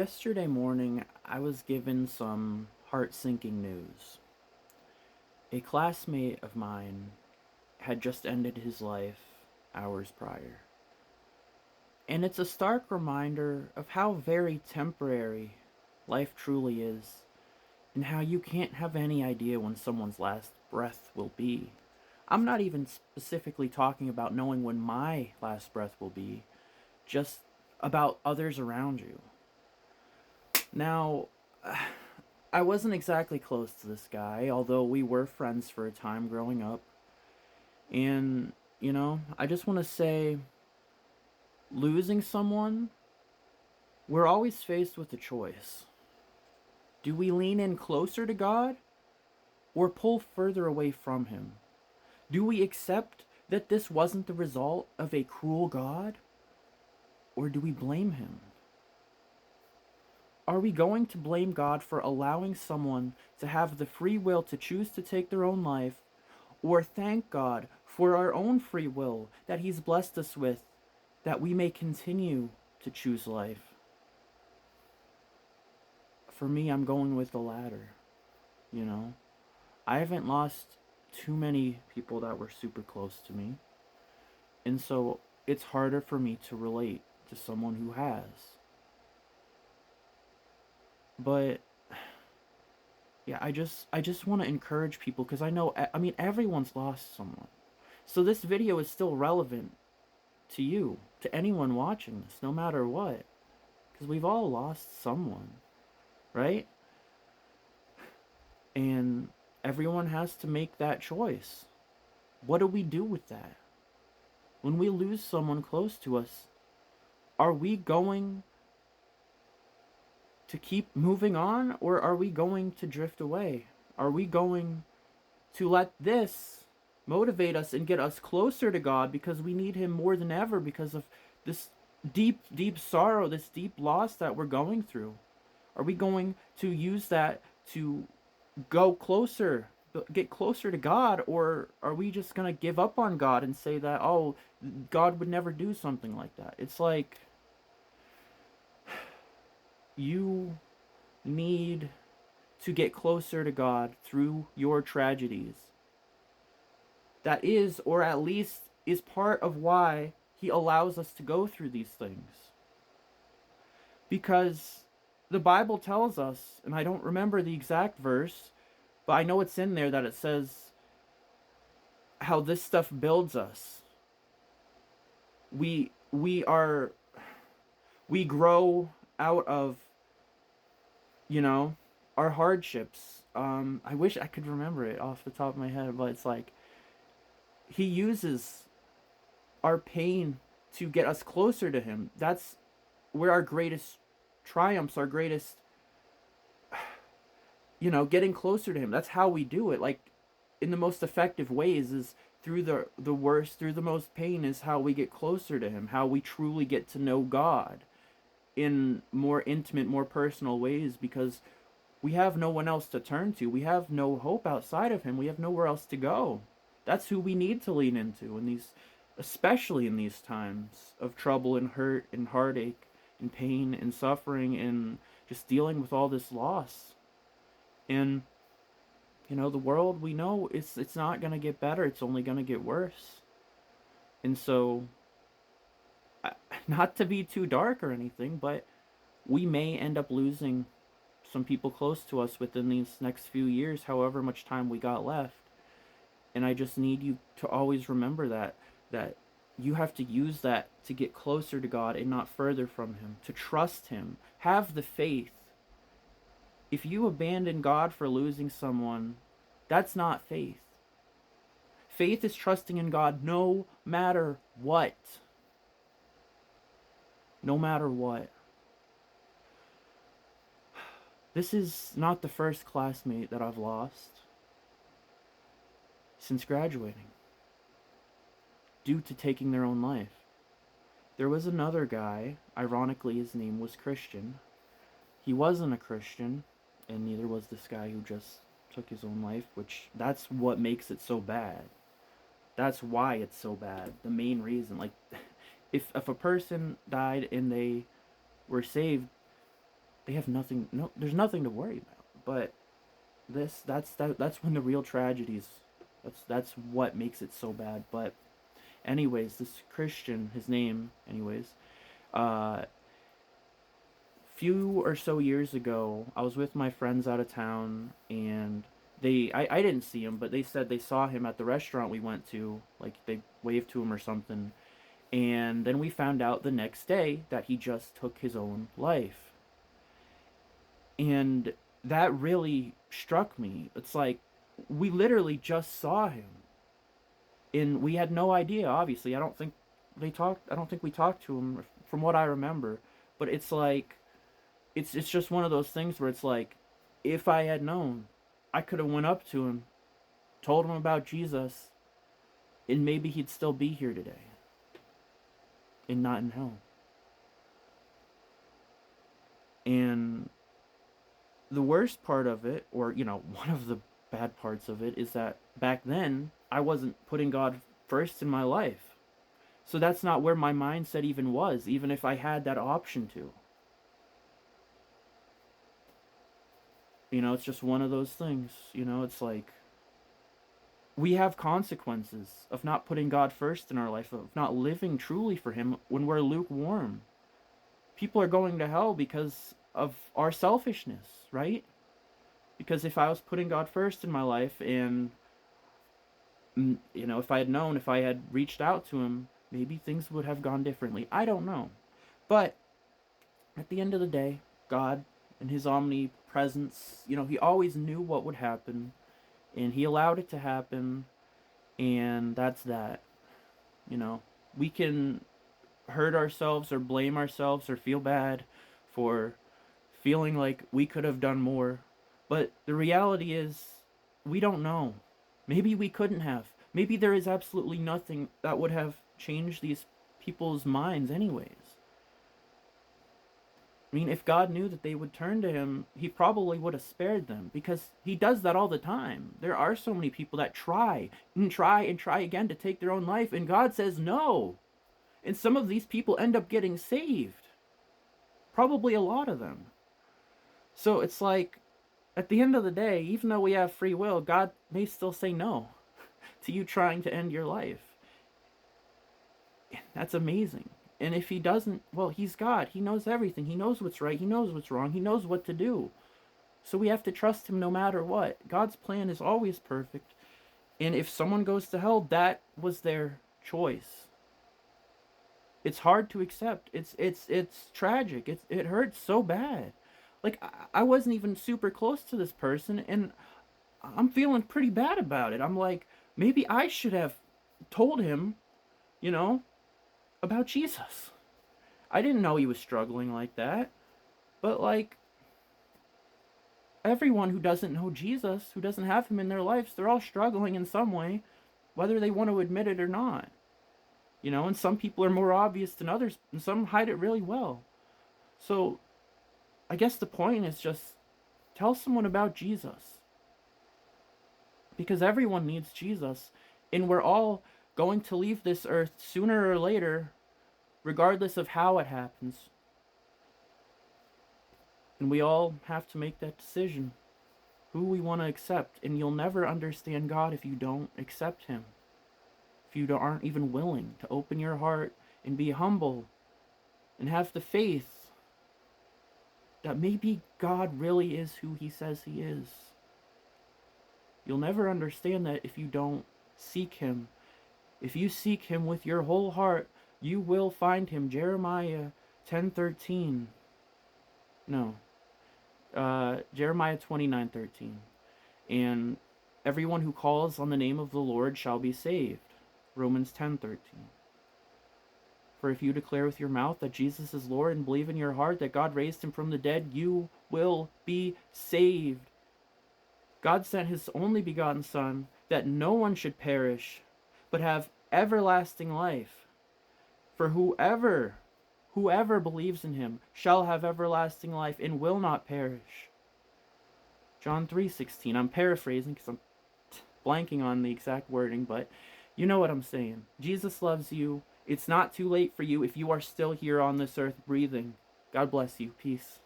Yesterday morning, I was given some heart-sinking news. A classmate of mine had just ended his life hours prior. And it's a stark reminder of how very temporary life truly is, and how you can't have any idea when someone's last breath will be. I'm not even specifically talking about knowing when my last breath will be, just about others around you. Now, I wasn't exactly close to this guy, although we were friends for a time growing up. And, I just want to say losing someone, we're always faced with a choice. Do we lean in closer to God or pull further away from Him? Do we accept that this wasn't the result of a cruel God or do we blame Him? Are we going to blame God for allowing someone to have the free will to choose to take their own life, or thank God for our own free will that He's blessed us with, that we may continue to choose life? For me, I'm going with the latter, you know? I haven't lost too many people that were super close to me, and so it's harder for me to relate to someone who has. But yeah, I just want to encourage people because I mean everyone's lost someone. So this video is still relevant to you, to anyone watching this, no matter what, because we've all lost someone, right? And everyone has to make that choice. What do we do with that? When we lose someone close to us, are we going to keep moving on or are we going to drift away? Are we going to let this motivate us and get us closer to God because we need Him more than ever because of this deep, deep sorrow, this deep loss that we're going through? Are we going to use that to go closer, get closer to God, or are we just going to give up on God and say that, oh, God would never do something like that? It's like you need to get closer to God through your tragedies. That is, or at least is part of why He allows us to go through these things. Because the Bible tells us, and I don't remember the exact verse, but I know it's in there that it says how this stuff builds us. We we grow out of, you know, our hardships. I wish I could remember it off the top of my head, but it's like He uses our pain to get us closer to Him. That's where our greatest triumphs, our greatest, getting closer to Him. That's how we do it. Like, in the most effective ways is through the worst, through the most pain is how we get closer to Him, how we truly get to know God in more intimate, more personal ways, because we have no one else to turn to. We have no hope outside of Him. We have nowhere else to go. That's who we need to lean into in these, especially in these times of trouble and hurt and heartache and pain and suffering and just dealing with all this loss. And the world, we know it's not going to get better. It's only going to get worse. And so, not to be too dark or anything, but we may end up losing some people close to us within these next few years, however much time we got left. And I just need you to always remember that you have to use that to get closer to God and not further from Him, to trust Him, have the faith. If you abandon God for losing someone, that's not faith. Faith is trusting in God no matter what. No matter what. This is not the first classmate that I've lost since graduating due to taking their own life. There was another guy, ironically his name was Christian. He wasn't a Christian, and neither was this guy who just took his own life, which that's what makes it so bad. That's why it's so bad. The main reason, like, if a person died and they were saved, they have nothing. No, there's nothing to worry about. But that's when the real tragedies. That's what makes it so bad. But anyways, this Christian, his name, anyways, uh, few or so years ago, I was with my friends out of town, and I didn't see him, but they said they saw him at the restaurant we went to. Like, they waved to him or something. And then we found out the next day that he just took his own life. And that really struck me. It's like, we literally just saw him. And we had no idea, obviously. I don't think we talked to him from what I remember. But it's like, it's just one of those things where it's like, if I had known, I could have went up to him, told him about Jesus, and maybe he'd still be here today and not in hell. And the worst part of it, or one of the bad parts of it, is that back then I wasn't putting God first in my life. So that's not where my mindset even was, even if I had that option to. It's just one of those things. It's like, we have consequences of not putting God first in our life, of not living truly for Him when we're lukewarm. People are going to hell because of our selfishness, right? Because if I was putting God first in my life, and if I had known, if I had reached out to Him, maybe things would have gone differently. I don't know. But at the end of the day, God and His omnipresence, He always knew what would happen, and He allowed it to happen, and that's that. We can hurt ourselves or blame ourselves or feel bad for feeling like we could have done more, but the reality is, we don't know. Maybe we couldn't have. Maybe there is absolutely nothing that would have changed these people's minds anyways. I mean, if God knew that they would turn to Him, He probably would have spared them, because He does that all the time. There are so many people that try and try and try again to take their own life, and God says no. And some of these people end up getting saved. Probably a lot of them. So it's like, at the end of the day, even though we have free will, God may still say no to you trying to end your life. That's amazing. And if He doesn't, well, He's God. He knows everything. He knows what's right. He knows what's wrong. He knows what to do. So we have to trust Him no matter what. God's plan is always perfect. And if someone goes to hell, that was their choice. It's hard to accept. It's tragic. It hurts so bad. Like, I wasn't even super close to this person, and I'm feeling pretty bad about it. I'm like, maybe I should have told him, about Jesus. I didn't know he was struggling like that. But, like, everyone who doesn't know Jesus, who doesn't have Him in their lives, they're all struggling in some way, whether they want to admit it or not. And some people are more obvious than others, and some hide it really well. So, I guess the point is just tell someone about Jesus. Because everyone needs Jesus, and we're all going to leave this earth sooner or later, regardless of how it happens. And we all have to make that decision, who we want to accept. And you'll never understand God if you don't accept Him. If you aren't even willing to open your heart and be humble and have the faith that maybe God really is who He says He is. You'll never understand that if you don't seek Him. If you seek Him with your whole heart, you will find Him. Jeremiah 10:13. No. Jeremiah 29:13. And everyone who calls on the name of the Lord shall be saved. Romans 10:13. For if you declare with your mouth that Jesus is Lord and believe in your heart that God raised Him from the dead, you will be saved. God sent His only begotten Son, that no one should perish, but have everlasting life. For whoever believes in Him shall have everlasting life and will not perish. John 3:16. I'm paraphrasing because I'm blanking on the exact wording, but you know what I'm saying. Jesus loves you. It's not too late for you if you are still here on this earth breathing. God bless you. Peace.